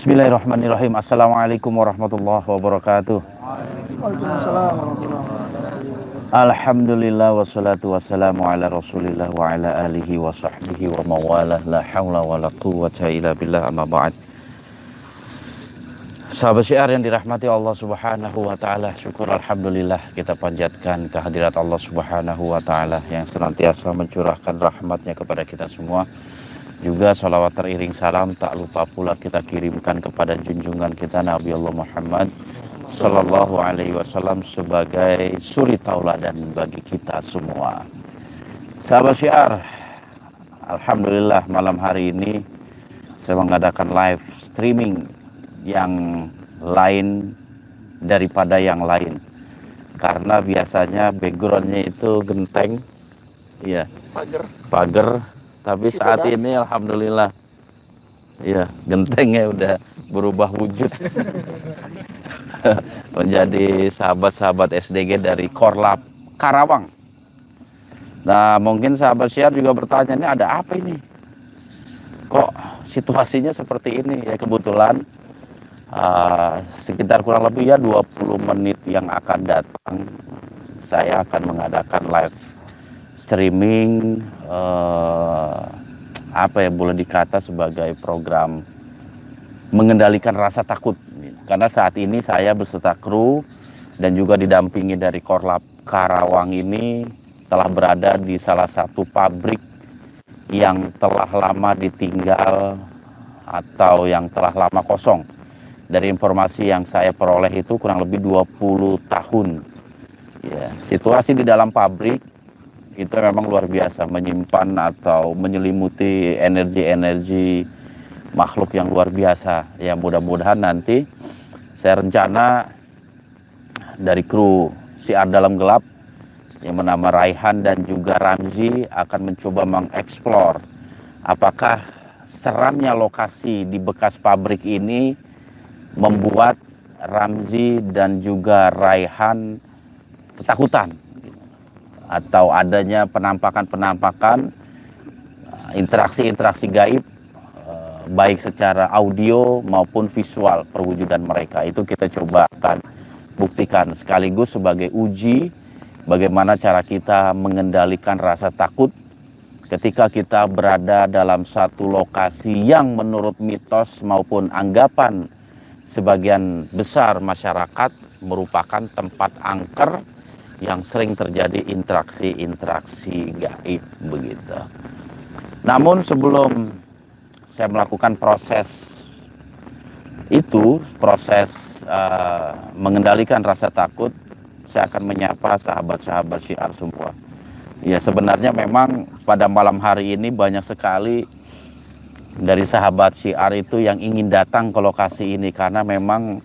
Bismillahirrahmanirrahim. Assalamualaikum warahmatullahi wabarakatuh. Waalaikumsalam warahmatullahi wabarakatuh. Alhamdulillah wassalatu wassalamu ala rasulillah wa ala alihi wa sahbihi wa mawalah. La hawla wa la quwwata illa billah, amma ba'd. Sahabat syiar yang dirahmati Allah subhanahu wa ta'ala, syukur alhamdulillah kita panjatkan kehadirat Allah subhanahu wa ta'ala yang senantiasa mencurahkan rahmatnya kepada kita semua. Juga salawat teriring salam tak lupa pula kita kirimkan kepada junjungan kita Nabi Allah Muhammad Sallallahu Alaihi Wasallam sebagai suri tauladan bagi kita semua. Sahabat syiar, alhamdulillah malam hari ini saya mengadakan live streaming yang lain daripada yang lain, karena biasanya backgroundnya itu genteng, iya, pagar. Tapi saat ini alhamdulillah, ya, gentengnya udah berubah wujud menjadi sahabat-sahabat SDG dari Korlap Karawang. Nah, mungkin sahabat syiar juga bertanya, ini ada apa ini? Kok situasinya seperti ini? Ya kebetulan sekitar kurang lebih ya 20 menit yang akan datang saya akan mengadakan live streaming, apa ya, boleh dikata sebagai program mengendalikan rasa takut. Karena saat ini saya beserta kru dan juga didampingi dari Korlap Karawang ini telah berada di salah satu pabrik yang telah lama ditinggal atau yang telah lama kosong. Dari informasi yang saya peroleh itu kurang lebih 20 tahun. Ya, situasi di dalam pabrik itu memang luar biasa, menyimpan atau menyelimuti energi-energi makhluk yang luar biasa. Ya, mudah-mudahan nanti saya rencana dari kru Syiar Dalam Gelap yang bernama Raihan dan juga Ramzi akan mencoba mengeksplor apakah seramnya lokasi di bekas pabrik ini membuat Ramzi dan juga Raihan ketakutan, atau adanya penampakan-penampakan interaksi-interaksi gaib, baik secara audio maupun visual perwujudan mereka. Itu kita coba akan buktikan sekaligus sebagai uji bagaimana cara kita mengendalikan rasa takut ketika kita berada dalam satu lokasi yang menurut mitos maupun anggapan sebagian besar masyarakat merupakan tempat angker yang sering terjadi interaksi-interaksi gaib begitu. Namun sebelum saya melakukan proses itu, proses mengendalikan rasa takut, saya akan menyapa sahabat-sahabat syiar semua. Ya, sebenarnya memang pada malam hari ini banyak sekali dari sahabat syiar itu yang ingin datang ke lokasi ini karena memang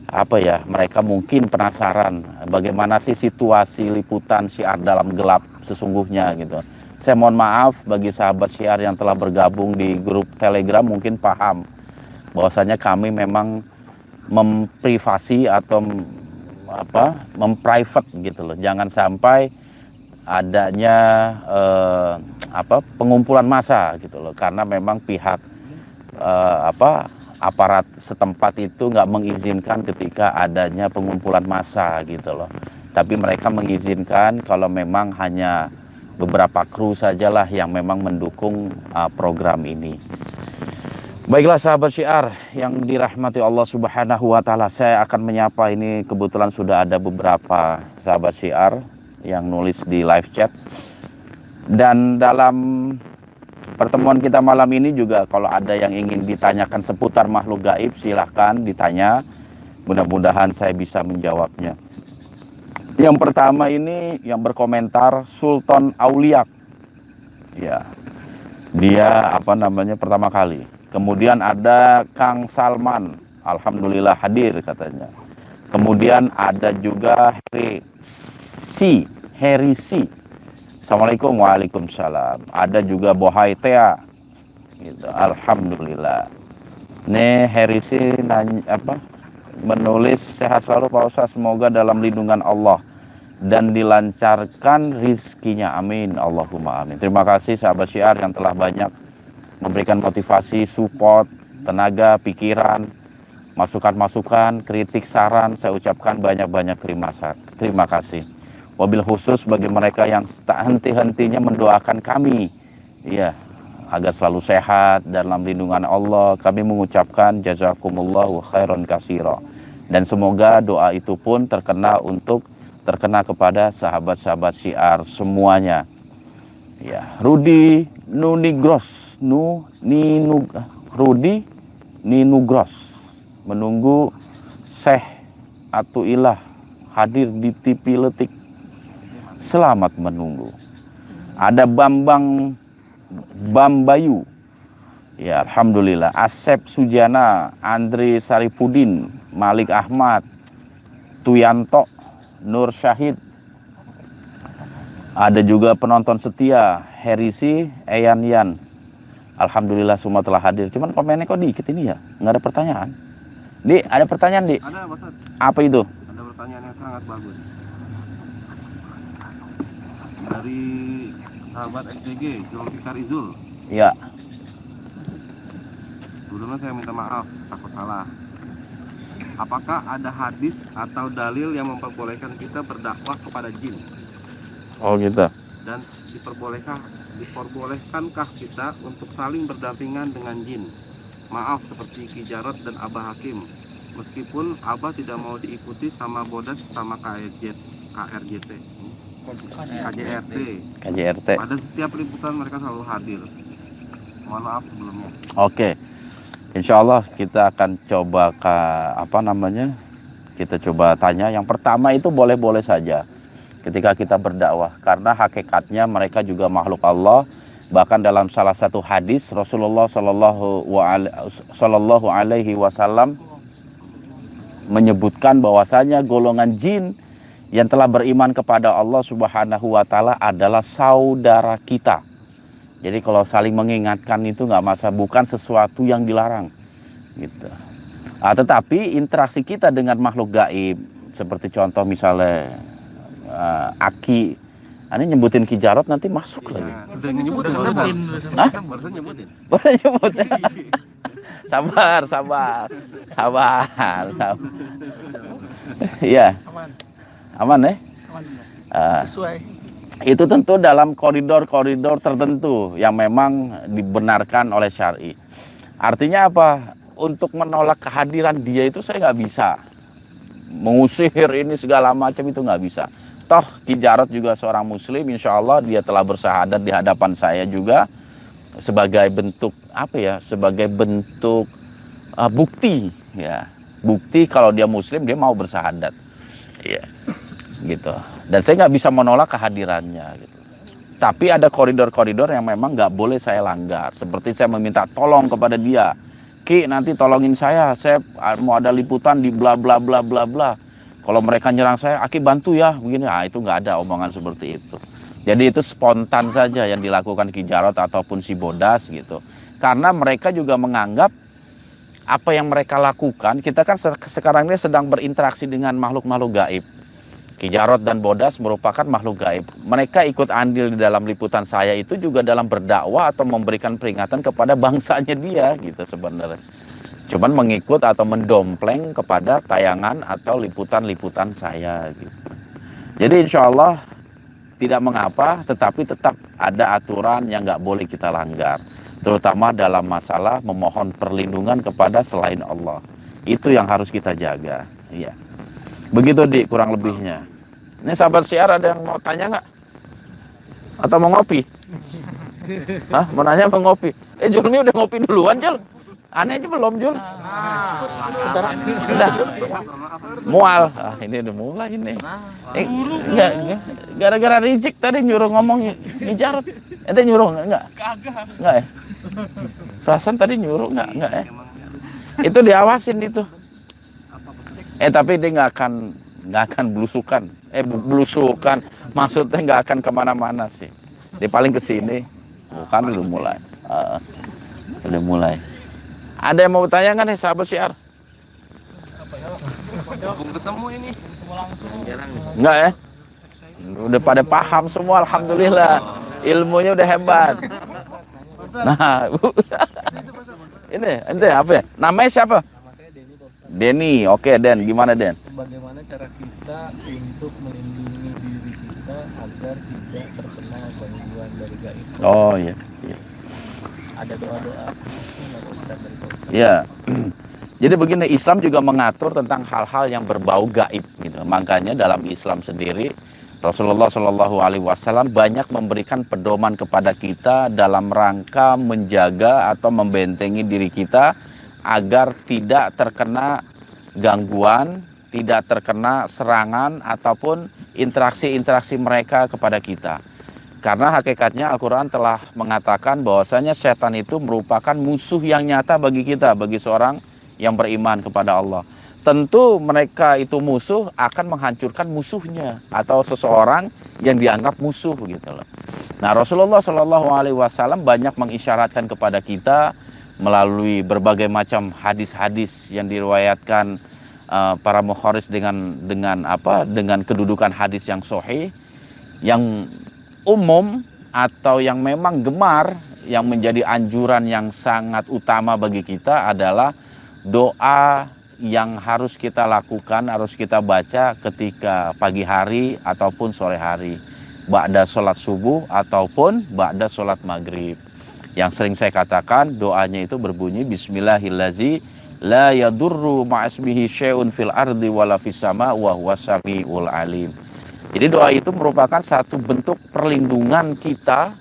apa ya, mereka mungkin penasaran bagaimana sih situasi liputan Syiar Dalam Gelap sesungguhnya gitu. Saya mohon maaf bagi sahabat syiar yang telah bergabung di grup Telegram, mungkin paham bahwasanya kami memang memprivasi atau memprivate gitu loh. Jangan sampai adanya pengumpulan massa gitu loh, karena memang pihak aparat setempat itu nggak mengizinkan ketika adanya pengumpulan massa gitu loh. Tapi mereka mengizinkan kalau memang hanya beberapa kru sajalah yang memang mendukung program ini. Baiklah sahabat syiar yang dirahmati Allah subhanahu wa ta'ala, saya akan menyapa ini, kebetulan sudah ada beberapa sahabat syiar yang nulis di live chat. Dan dalam pertemuan kita malam ini juga kalau ada yang ingin ditanyakan seputar makhluk gaib, silahkan ditanya. Mudah-mudahan saya bisa menjawabnya. Yang pertama ini yang berkomentar Sultan Auliak. Ya, dia pertama kali. Kemudian ada Kang Salman, alhamdulillah hadir katanya. Kemudian ada juga Heri C. Assalamualaikum. Waalaikumsalam. Ada juga Bohai Tea gitu. Alhamdulillah. Nih Herisi menulis, sehat selalu Pak Ustaz, semoga dalam lindungan Allah dan dilancarkan rizkinya, amin, Allahumma amin. Terima kasih sahabat syiar yang telah banyak memberikan motivasi, support, tenaga, pikiran Masukan-masukan, kritik, saran, saya ucapkan banyak-banyak terima kasih. Wabil khusus bagi mereka yang tak henti-hentinya mendoakan kami, ya, agar selalu sehat dalam lindungan Allah. Kami mengucapkan jazakumullahu khairan katsira. Dan semoga doa itu pun terkena kepada sahabat-sahabat syiar semuanya. Ya, Rudi Ninugros menunggu Syekh Atuilah hadir di TV Letik. Selamat menunggu. Ada Bambayu. Ya, alhamdulillah. Asep Sujana, Andri Sarifudin, Malik Ahmad, Tuyanto, Nur Syahid. Ada juga penonton setia, Herisi, Eyan Yan. Alhamdulillah semua telah hadir. Cuman komennya kok dikit ini ya, nggak ada pertanyaan. Di, ada pertanyaan, Di? Ada, Pak Ustadz. Apa itu? Ada pertanyaan yang sangat bagus. Dari sahabat SDG, Zulfikar Izul. Ya. Sebelumnya saya minta maaf, takut salah. Apakah ada hadis atau dalil yang memperbolehkan kita berdakwah kepada jin? Oh gitu. Dan diperbolehkankah kita untuk saling berdampingan dengan jin? Maaf seperti Ki Jarot dan Abah Hakim. Meskipun Abah tidak mau diikuti sama Bodas sama KRJT. KJRT. Pada setiap liputan mereka selalu hadir. Mohon maaf sebelumnya. Oke. Insya Allah kita akan coba kita coba tanya. Yang pertama itu boleh-boleh saja ketika kita berdakwah, karena hakikatnya mereka juga makhluk Allah. Bahkan dalam salah satu hadis Rasulullah Shallallahu Alaihi Wasallam menyebutkan bahwasanya golongan jin yang telah beriman kepada Allah Subhanahu Wa Taala adalah saudara kita. Jadi kalau saling mengingatkan itu nggak masalah, bukan sesuatu yang dilarang, gitu. Tetapi interaksi kita dengan makhluk gaib, seperti contoh misalnya Aki, ini nyebutin Ki Jarot nanti masuk lagi. Udah nyebutin, barusan nyebutin. Boleh nyebut. Sabar. Iya. Aman ya? Sesuai. Itu tentu dalam koridor-koridor tertentu yang memang dibenarkan oleh syar'i. Artinya apa? Untuk menolak kehadiran dia itu saya nggak bisa. Mengusir ini segala macam itu nggak bisa. Toh Ki Jarot juga seorang muslim, insya Allah dia telah bersahadat di hadapan saya juga sebagai bentuk sebagai bentuk bukti, ya. Bukti kalau dia muslim dia mau bersahadat. Iya. Gitu. Dan saya nggak bisa menolak kehadirannya, gitu. Tapi ada koridor-koridor yang memang nggak boleh saya langgar. Seperti saya meminta tolong kepada dia, Ki nanti tolongin saya mau ada liputan di bla bla bla bla bla. Kalau mereka nyerang saya, Aki bantu ya, begini. Itu nggak ada omongan seperti itu. Jadi itu spontan saja yang dilakukan Ki Jarot ataupun si Bodas, gitu. Karena mereka juga menganggap apa yang mereka lakukan, kita kan sekarang ini sedang berinteraksi dengan makhluk-makhluk gaib. Ki Jarot dan Bodas merupakan makhluk gaib. Mereka ikut andil di dalam liputan saya itu juga dalam berdakwah atau memberikan peringatan kepada bangsanya dia, gitu sebenarnya. Cuman mengikut atau mendompleng kepada tayangan atau liputan-liputan saya, gitu. Jadi insya Allah tidak mengapa, tetapi tetap ada aturan yang nggak boleh kita langgar. Terutama dalam masalah memohon perlindungan kepada selain Allah. Itu yang harus kita jaga. Iya. Begitu Di, kurang lebihnya. Ini sahabat syiar ada yang mau tanya nggak? Atau mau ngopi? Hah? Mau nanya mau ngopi? Jul ini udah ngopi duluan, Jul. Aneh aja belum, Jul. Udah. Mual. Ini udah mulai ini. Enggak. Gara-gara Rizik tadi nyuruh ngomong Ki Jarot. Ente nyuruh enggak? Enggak ya? Perasaan tadi nyuruh enggak ya? Itu diawasin itu. Tapi dia nggak akan belusukan. Maksudnya nggak akan kemana-mana sih. Dia paling kesini. Bukan udah mulai. Udah mulai. Ada yang mau bertanya nggak nih sahabat syiar? Belum ketemu ini. Enggak ya? Udah pada paham semua, alhamdulillah. Ilmunya udah hebat. Nah, ini apa ya? Namanya siapa? Denny, oke Den, gimana Den? Bagaimana cara kita untuk melindungi diri kita agar tidak terkena gangguan dari gaib? Oh iya, iya. Ada doa-doa khususnya nggak Pak Ustadz dari Pak Ustadz? Iya. Jadi begini, Islam juga mengatur tentang hal-hal yang berbau gaib gitu. Makanya dalam Islam sendiri Rasulullah Shallallahu Alaihi Wasallam banyak memberikan pedoman kepada kita dalam rangka menjaga atau membentengi diri kita agar tidak terkena gangguan, tidak terkena serangan ataupun interaksi-interaksi mereka kepada kita. Karena hakikatnya Al-Quran telah mengatakan bahwasanya setan itu merupakan musuh yang nyata bagi kita, bagi seorang yang beriman kepada Allah. Tentu mereka itu musuh akan menghancurkan musuhnya atau seseorang yang dianggap musuh gitu loh. Nah, Rasulullah Shallallahu Alaihi Wasallam banyak mengisyaratkan kepada kita melalui berbagai macam hadis-hadis yang diriwayatkan para mukharis dengan kedudukan hadis yang sahih, yang umum atau yang memang gemar, yang menjadi anjuran yang sangat utama bagi kita adalah doa yang harus kita lakukan, harus kita baca ketika pagi hari ataupun sore hari, ba'da sholat subuh ataupun ba'da sholat maghrib. Yang sering saya katakan doanya itu berbunyi Bismillahirrahmanirrahim, la yadurru ma'asmihi syai'un fil ardi wala fis sama wa huwas samiul alim. Jadi doa itu merupakan satu bentuk perlindungan kita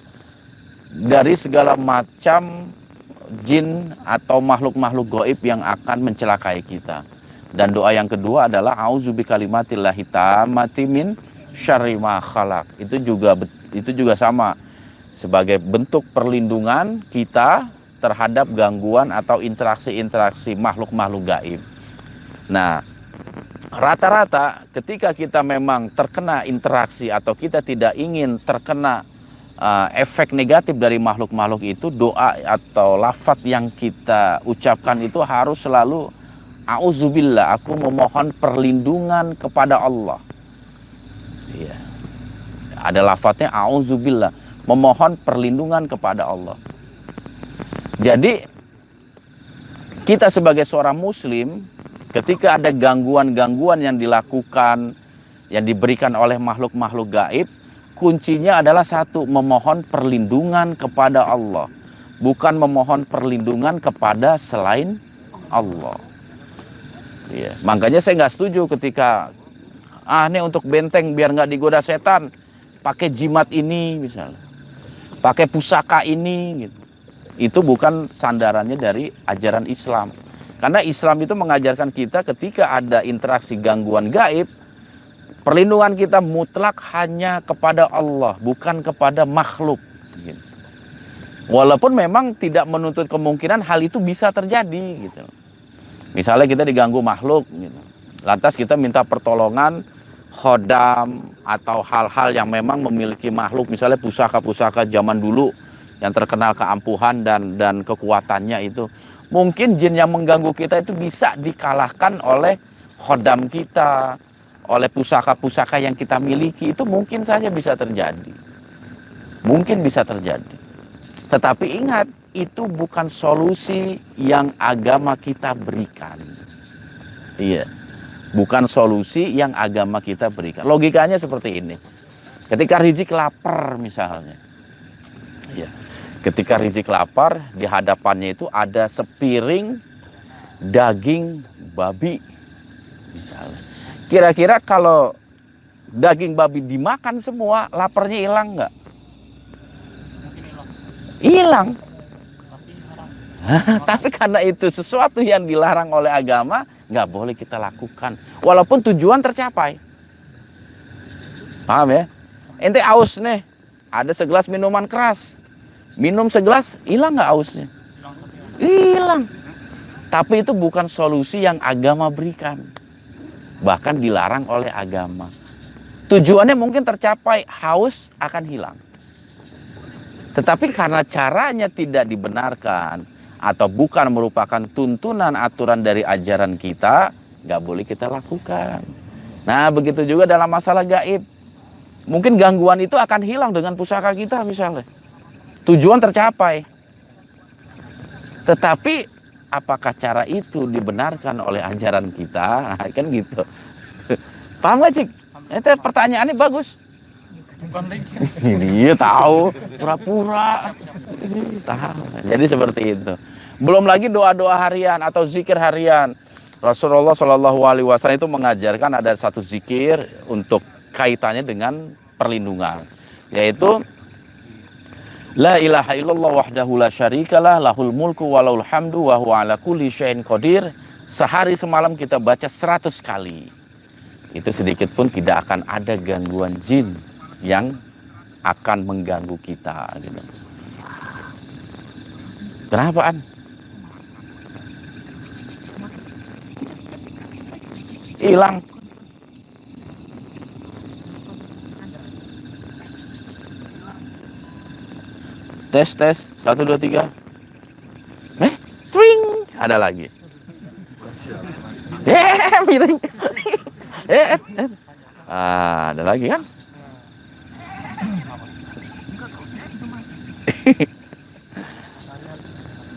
dari segala macam jin atau makhluk-makhluk gaib yang akan mencelakai kita. Dan doa yang kedua adalah auzubikallimatillahi tammati min syarri ma khalaq. Itu juga sama sebagai bentuk perlindungan kita terhadap gangguan atau interaksi-interaksi makhluk-makhluk gaib. Nah, rata-rata ketika kita memang terkena interaksi atau kita tidak ingin terkena efek negatif dari makhluk-makhluk itu, doa atau lafaz yang kita ucapkan itu harus selalu auzubillah, aku memohon perlindungan kepada Allah. Iya. Ada lafaznya auzubillah, memohon perlindungan kepada Allah. Jadi kita sebagai seorang muslim, ketika ada gangguan-gangguan yang dilakukan, yang diberikan oleh makhluk-makhluk gaib, kuncinya adalah satu, memohon perlindungan kepada Allah, bukan memohon perlindungan kepada selain Allah. Ya, makanya saya nggak setuju ketika ini untuk benteng biar nggak digoda setan, pakai jimat ini misalnya, pakai pusaka ini gitu. Itu bukan sandarannya dari ajaran Islam. Karena Islam itu mengajarkan kita ketika ada interaksi gangguan gaib, perlindungan kita mutlak hanya kepada Allah, bukan kepada makhluk. Walaupun memang tidak menuntut kemungkinan hal itu bisa terjadi. Gitu. Misalnya kita diganggu makhluk, gitu. Lantas kita minta pertolongan khodam atau hal-hal yang memang memiliki makhluk, misalnya pusaka-pusaka zaman dulu yang terkenal keampuhan dan kekuatannya itu. Mungkin jin yang mengganggu kita itu bisa dikalahkan oleh khodam kita, oleh pusaka-pusaka yang kita miliki. Itu mungkin saja bisa terjadi. Mungkin bisa terjadi. Tetapi ingat, itu bukan solusi yang agama kita berikan. Iya. Bukan solusi yang agama kita berikan. Logikanya seperti ini. Ketika Rizik lapar misalnya. Iya. Ketika Rizik lapar, di hadapannya itu ada sepiring daging babi misalnya. Kira-kira kalau daging babi dimakan semua, laparnya hilang nggak? Hilang. Tapi karena itu sesuatu yang dilarang oleh agama, nggak boleh kita lakukan. Walaupun tujuan tercapai. Paham ya? Ente aus nih, ada segelas minuman keras. Minum segelas, hilang nggak ausnya? Hilang. Tapi itu bukan solusi yang agama berikan. Bahkan dilarang oleh agama. Tujuannya mungkin tercapai, haus akan hilang. Tetapi karena caranya tidak dibenarkan atau bukan merupakan tuntunan aturan dari ajaran kita, nggak boleh kita lakukan. Nah, begitu juga dalam masalah gaib. Mungkin gangguan itu akan hilang dengan pusaka kita misalnya. Tujuan tercapai. Tetapi apakah cara itu dibenarkan oleh ajaran kita? Nah, kan gitu. Paham gak, Cik? Itu pertanyaannya bagus. Dia tahu, pura-pura. Tahu. Jadi seperti itu. Belum lagi doa-doa harian atau zikir harian. Rasulullah Shallallahu Alaihi Wasallam itu mengajarkan ada satu zikir untuk kaitannya dengan perlindungan, yaitu La ilaha illallah wahdahu la syarikalah lahul mulku walahul hamdu wa huwa ala kulli syai'in qadir. Sehari semalam kita baca 100 kali. Itu sedikit pun tidak akan ada gangguan jin yang akan mengganggu kita gitu. Kenapa, An? Hilang. Tes 1 2 3. Tring, ada lagi. Miring. Ada lagi kan?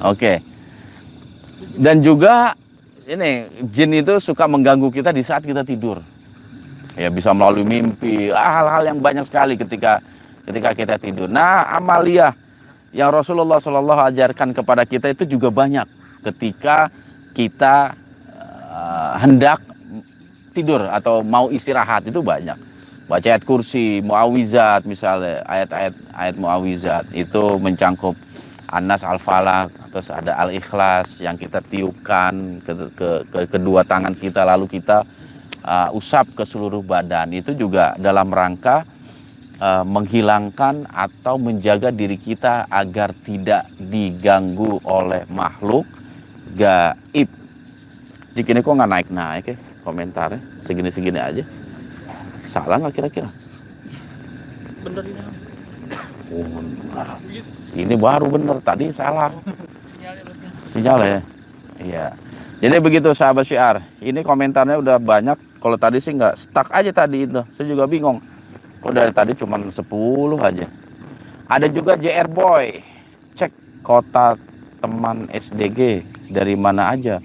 Oke. Dan juga ini jin itu suka mengganggu kita di saat kita tidur. Ya bisa melalui mimpi, hal-hal yang banyak sekali ketika kita tidur. Nah, amaliyah yang Rasulullah Shallallahu ajarkan kepada kita itu juga banyak ketika kita hendak tidur atau mau istirahat, itu banyak. Baca ayat kursi, muawizat misalnya, ayat muawizat itu mencangkup An-Nas, Al-Falaq, terus ada Al-Ikhlas yang kita tiupkan ke kedua tangan kita, lalu kita usap ke seluruh badan. Itu juga dalam rangka menghilangkan atau menjaga diri kita agar tidak diganggu oleh makhluk gaib. Jika ini kok nggak naik-naik ya komentarnya, segini-segini aja. Salah nggak kira-kira? Bener ini. Oh, benar. Ini baru bener, tadi salah. Sinyalnya ya. Iya. Jadi begitu sahabat syiar. Ini komentarnya udah banyak. Kalau tadi sih nggak stuck aja tadi itu. Saya juga bingung. Kok dari tadi cuma 10 aja. Ada juga JR Boy. Cek kota teman SDG dari mana aja.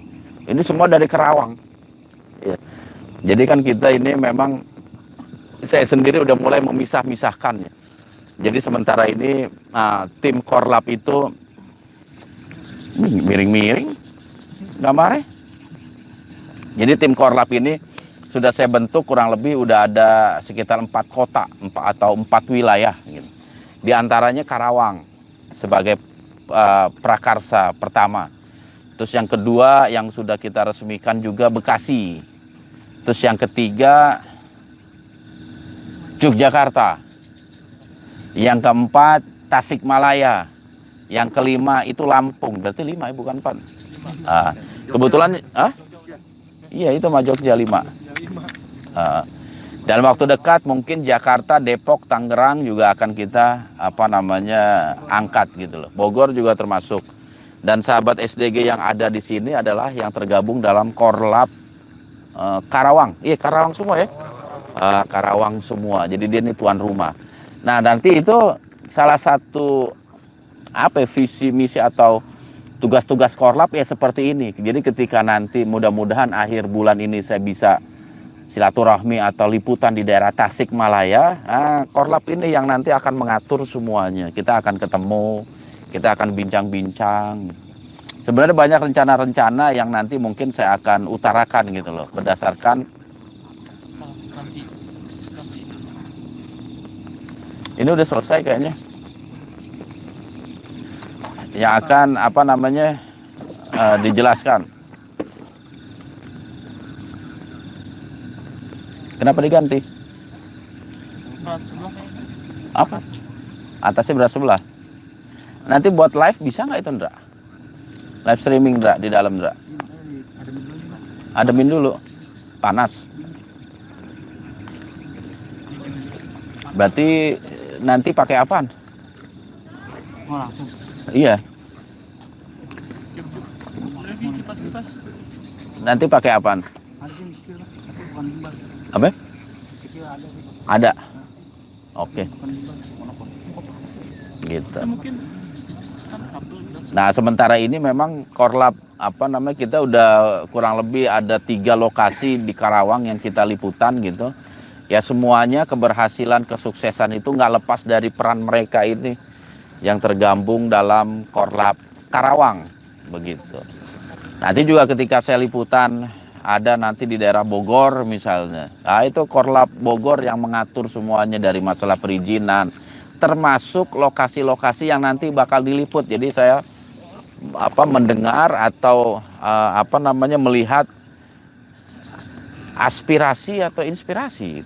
Ini semua dari Karawang. Ya. Jadi kan kita ini memang saya sendiri udah mulai memisah-misahkan ya. Jadi sementara ini tim Korlap itu miring-miring gambarnya. Jadi tim Korlap ini sudah saya bentuk kurang lebih udah ada sekitar 4 kota atau 4 wilayah gitu. Di antaranya Karawang sebagai prakarsa pertama. Terus yang kedua yang sudah kita resmikan juga Bekasi. Terus yang ketiga Yogyakarta. Yang keempat Tasikmalaya. Yang kelima itu Lampung. Berarti 5 ya, bukan 4. Kebetulan iya itu mah Jogja 5. Dalam waktu dekat mungkin Jakarta, Depok, Tangerang juga akan kita angkat gitu loh. Bogor juga termasuk. Dan sahabat SDG yang ada di sini adalah yang tergabung dalam Korlap Karawang. Iya, Karawang semua ya. Karawang semua. Jadi dia ini tuan rumah. Nah, nanti itu salah satu visi misi atau tugas-tugas Korlap ya seperti ini. Jadi ketika nanti mudah-mudahan akhir bulan ini saya bisa silaturahmi atau liputan di daerah Tasikmalaya, Korlap ini yang nanti akan mengatur semuanya. Kita akan ketemu, kita akan bincang-bincang. Sebenarnya banyak rencana-rencana yang nanti mungkin saya akan utarakan gitu loh, berdasarkan ini udah selesai kayaknya. Yang akan dijelaskan. Kenapa diganti? Berat sebelah Apa? Atasnya berat sebelah. Nanti buat live bisa nggak itu, Ndra? Live streaming, Ndra, di dalam, Ndra. Ademin dulu. Panas. Berarti nanti pakai apaan? Oh, langsung. Iya. Kipas. Nanti pakai apaan? Apa? Ada. Oke. Gitu. Mungkin kan kabel udah Nah, sementara ini memang korlap kita udah kurang lebih ada 3 lokasi di Karawang yang kita liputan gitu. Ya semuanya keberhasilan, kesuksesan itu nggak lepas dari peran mereka ini yang tergabung dalam korlap Karawang begitu. Nanti juga ketika saya liputan ada nanti di daerah Bogor misalnya. Nah, itu korlap Bogor yang mengatur semuanya dari masalah perizinan, termasuk lokasi-lokasi yang nanti bakal diliput. Jadi saya mendengar atau melihat aspirasi atau inspirasi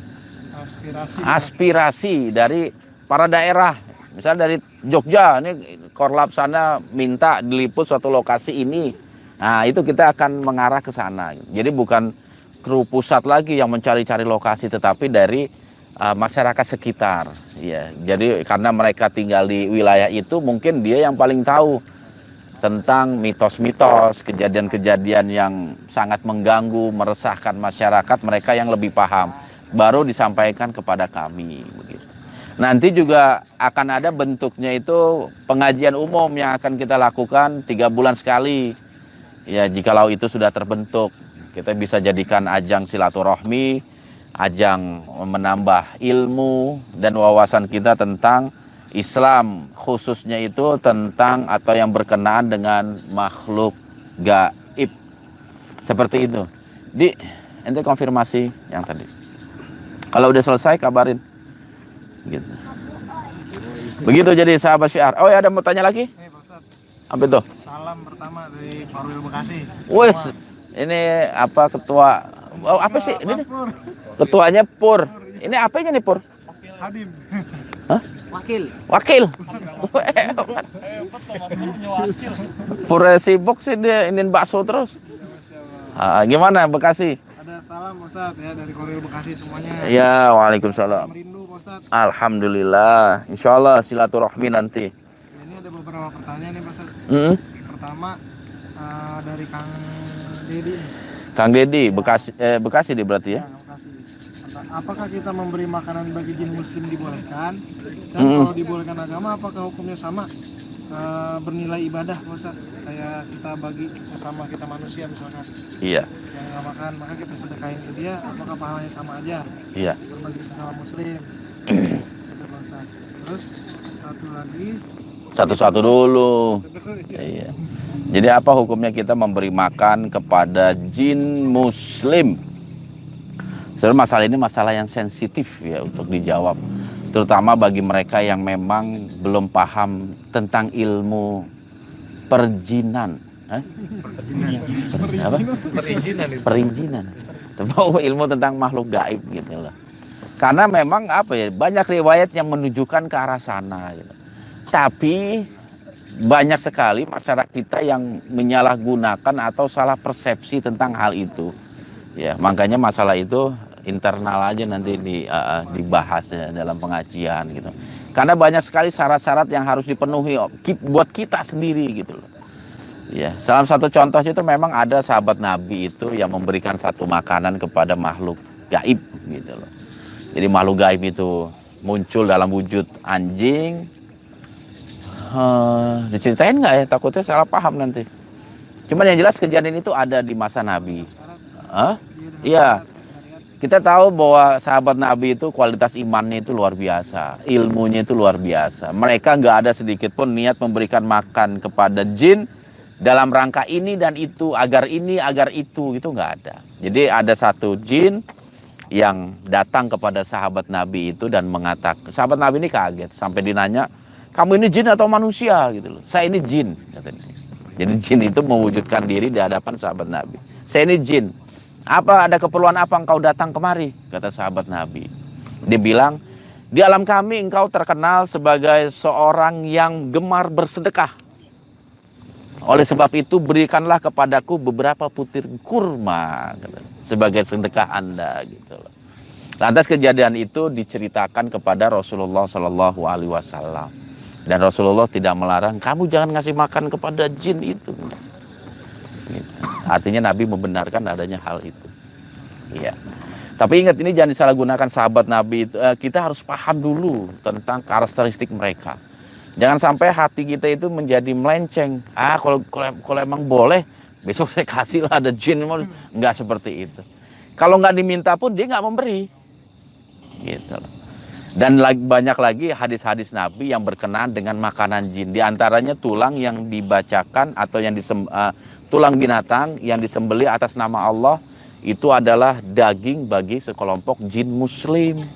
aspirasi dari para daerah. Misalnya dari Jogja, ini korlap sana minta diliput suatu lokasi ini. Nah, itu kita akan mengarah ke sana. Jadi bukan kru pusat lagi yang mencari-cari lokasi, tetapi dari masyarakat sekitar. Ya, jadi karena mereka tinggal di wilayah itu, mungkin dia yang paling tahu tentang mitos-mitos, kejadian-kejadian yang sangat mengganggu, meresahkan masyarakat, mereka yang lebih paham. Baru disampaikan kepada kami. Begitu. Nanti juga akan ada bentuknya itu pengajian umum yang akan kita lakukan 3 bulan sekali. Ya, jikalau itu sudah terbentuk, kita bisa jadikan ajang silaturahmi, ajang menambah ilmu dan wawasan kita tentang Islam, khususnya itu tentang atau yang berkenaan dengan makhluk gaib. Seperti itu. Ente konfirmasi yang tadi. Kalau udah selesai kabarin. Gitu. Begitu jadi sahabat syiar. Oh ya, ada mau tanya lagi? Apa itu? Salam pertama dari Korwil Bekasi. Wih, ini apa ketua? Oh, apa sih? Ini ketuanya Pur. Ini apanya nih Pur? Hadim. Hah? Wakil. Wakil. Pur sibuk sih dia ingin bakso terus. Gimana Bekasi? Ada salam Ustaz ya dari Korwil Bekasi semuanya. Ya, waalaikumsalam. Merindu Ustaz. Alhamdulillah. Insyaallah silaturahmi nanti. Ini ada beberapa pertanyaan nih Ustaz. Pertama dari Kang Dedi. Kang Dedi, Bekasi dia berarti ya? Ya, Bekasi. Apakah kita memberi makanan bagi jin muslim dibolehkan? Dan kalau dibolehkan agama, apakah hukumnya sama bernilai ibadah Ustaz? Kayak kita bagi sesama kita manusia misalkan. Iya. Yang nggak makan, maka kita sedekahin ke dia, apakah pahalanya sama aja? Iya. Berbagi sesama muslim. Terus satu lagi. Satu-satu dulu. Iya. Jadi apa hukumnya kita memberi makan kepada jin muslim? Sebenarnya masalah ini masalah yang sensitif ya untuk dijawab. Terutama bagi mereka yang memang belum paham tentang ilmu perjinan. Apa? Perizinan. Terutama ilmu tentang makhluk gaib gitu loh. Karena memang banyak riwayat yang menunjukkan ke arah sana gitu. Tapi banyak sekali masyarakat kita yang menyalahgunakan atau salah persepsi tentang hal itu. Ya, makanya masalah itu internal aja nanti dibahas ya, dalam pengajian gitu. Karena banyak sekali syarat-syarat yang harus dipenuhi buat kita sendiri gitu loh. Ya, salah satu contoh itu memang ada sahabat Nabi itu yang memberikan satu makanan kepada makhluk gaib gitu loh. Jadi makhluk gaib itu muncul dalam wujud anjing. Diceritain nggak ya? Takutnya salah paham nanti. Cuman yang jelas kejadian itu ada di masa Nabi. Iya. Kita tahu bahwa sahabat Nabi itu kualitas imannya itu luar biasa, ilmunya itu luar biasa. Mereka nggak ada sedikit pun niat memberikan makan kepada jin dalam rangka ini dan itu, agar ini, agar itu, gitu nggak ada. Jadi ada satu jin yang datang kepada sahabat Nabi itu dan mengatakan, sahabat Nabi ini kaget sampai dinanya, kamu ini jin atau manusia gitu loh. Saya ini jin katanya. Jadi jin itu mewujudkan diri di hadapan sahabat Nabi. Saya ini jin. Apa ada keperluan apa engkau datang kemari? Kata sahabat Nabi. Dia bilang, di alam kami engkau terkenal sebagai seorang yang gemar bersedekah. Oleh sebab itu berikanlah kepadaku beberapa butir kurma sebagai sedekah Anda gitu loh. Lantas kejadian itu diceritakan kepada Rasulullah Shallallahu Alaihi Wasallam. Dan Rasulullah tidak melarang, kamu jangan ngasih makan kepada jin itu. Gitu. Artinya Nabi membenarkan adanya hal itu. Iya. Tapi ingat, ini jangan disalahgunakan sahabat Nabi itu. Kita harus paham dulu tentang karakteristik mereka. Jangan sampai hati kita itu menjadi melenceng. Kalau emang boleh, besok saya kasih lah ada jin. Nggak seperti itu. Kalau nggak diminta pun dia nggak memberi. Gitu loh. Dan banyak lagi hadis-hadis Nabi yang berkenaan dengan makanan jin. Di antaranya tulang yang dibacakan atau yang tulang binatang yang disembelih atas nama Allah itu adalah daging bagi sekelompok jin muslim.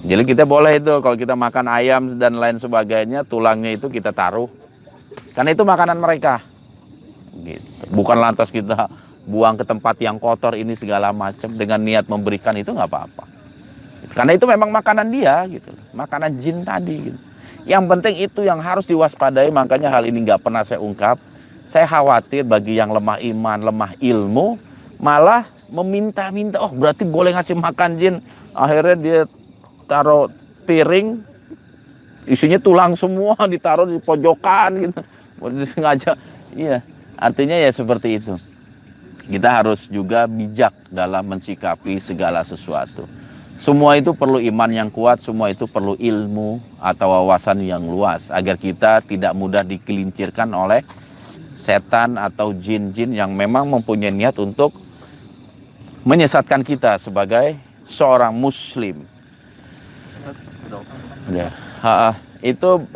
Jadi kita boleh itu kalau kita makan ayam dan lain sebagainya, tulangnya itu kita taruh. Karena itu makanan mereka. Gitu. Bukan lantas kita buang ke tempat yang kotor ini segala macam dengan niat memberikan, itu nggak apa-apa. Karena itu memang makanan dia gitu, makanan jin tadi gitu. Yang penting itu yang harus diwaspadai, makanya hal ini nggak pernah saya ungkap. Saya khawatir bagi yang lemah iman, lemah ilmu, malah meminta-minta, oh berarti boleh ngasih makan jin. Akhirnya dia taruh piring, isinya tulang semua, ditaruh di pojokan gitu. Sengaja, iya. Artinya ya seperti itu. Kita harus juga bijak dalam mensikapi segala sesuatu. Semua itu perlu iman yang kuat, semua itu perlu ilmu atau wawasan yang luas agar kita tidak mudah dikelincirkan oleh setan atau jin-jin yang memang mempunyai niat untuk menyesatkan kita sebagai seorang muslim. Ya. Itu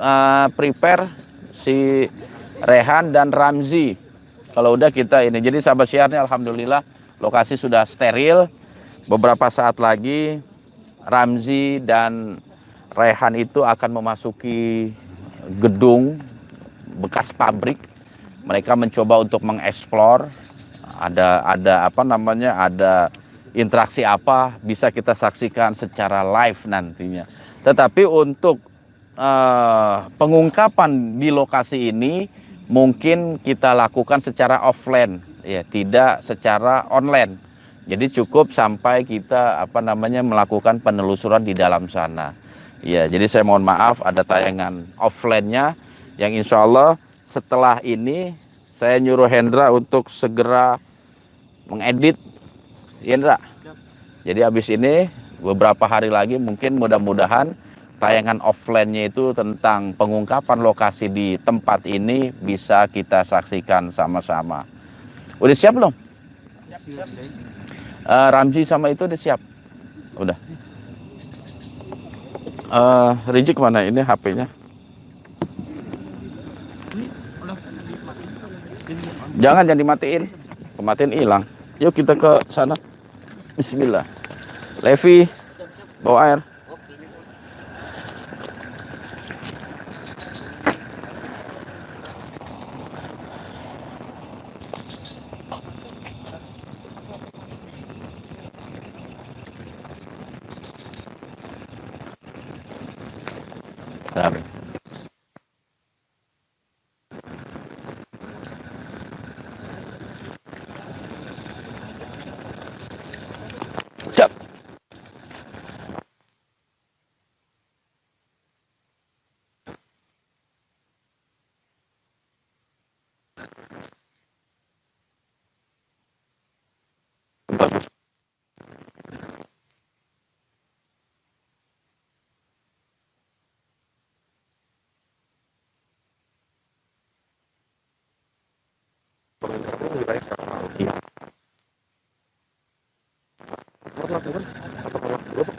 prepare si Rehan dan Ramzi. Kalau udah kita ini, jadi sahabat syiarnya alhamdulillah lokasi sudah steril. Beberapa saat lagi Ramzi dan Rehan itu akan memasuki gedung bekas pabrik. Mereka mencoba untuk mengeksplor ada apa namanya, ada interaksi apa bisa kita saksikan secara live nantinya. Tetapi untuk pengungkapan di lokasi ini mungkin kita lakukan secara offline, ya, tidak secara online. Jadi cukup sampai kita apa namanya melakukan penelusuran di dalam sana. Ya, jadi saya mohon maaf ada tayangan offline-nya yang insya Allah setelah ini saya nyuruh Hendra untuk segera mengedit. Hendra. Jadi habis ini beberapa hari lagi mungkin mudah-mudahan tayangan offline-nya itu tentang pengungkapan lokasi di tempat ini bisa kita saksikan sama-sama. Udah siap belum? Siap. Ramzi sama itu udah siap? Udah. Rizik mana ini HP-nya? Jangan dimatiin. Kematiin hilang. Yuk kita ke sana. Bismillah. Levi, bawa air. Siap. Bagus.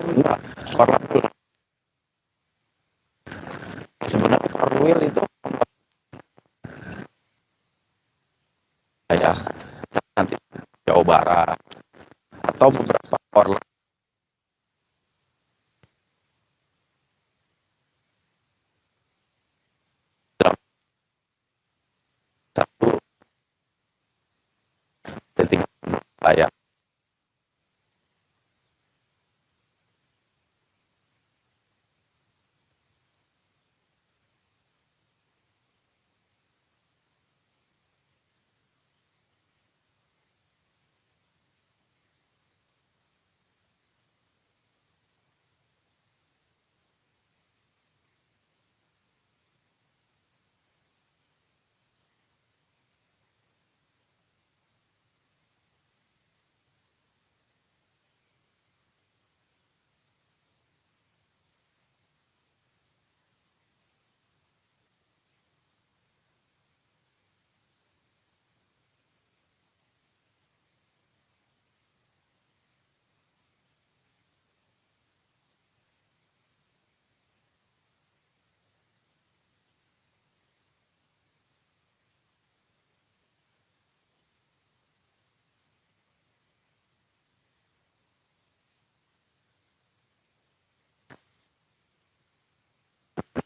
Enggak, Korlantas. Sebenarnya Korwil itu ya nanti Jawa Barat atau beberapa Korlantas. Satu titik layak.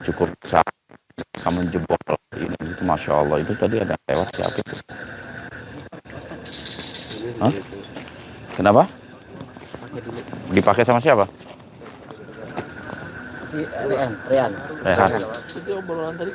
cukup bisa menjebol ini itu, masya Allah. Itu tadi ada lewat siapa itu? Hah? Kenapa? Dipakai sama siapa? Si Rian. Rehan. Itu obrolan tadi.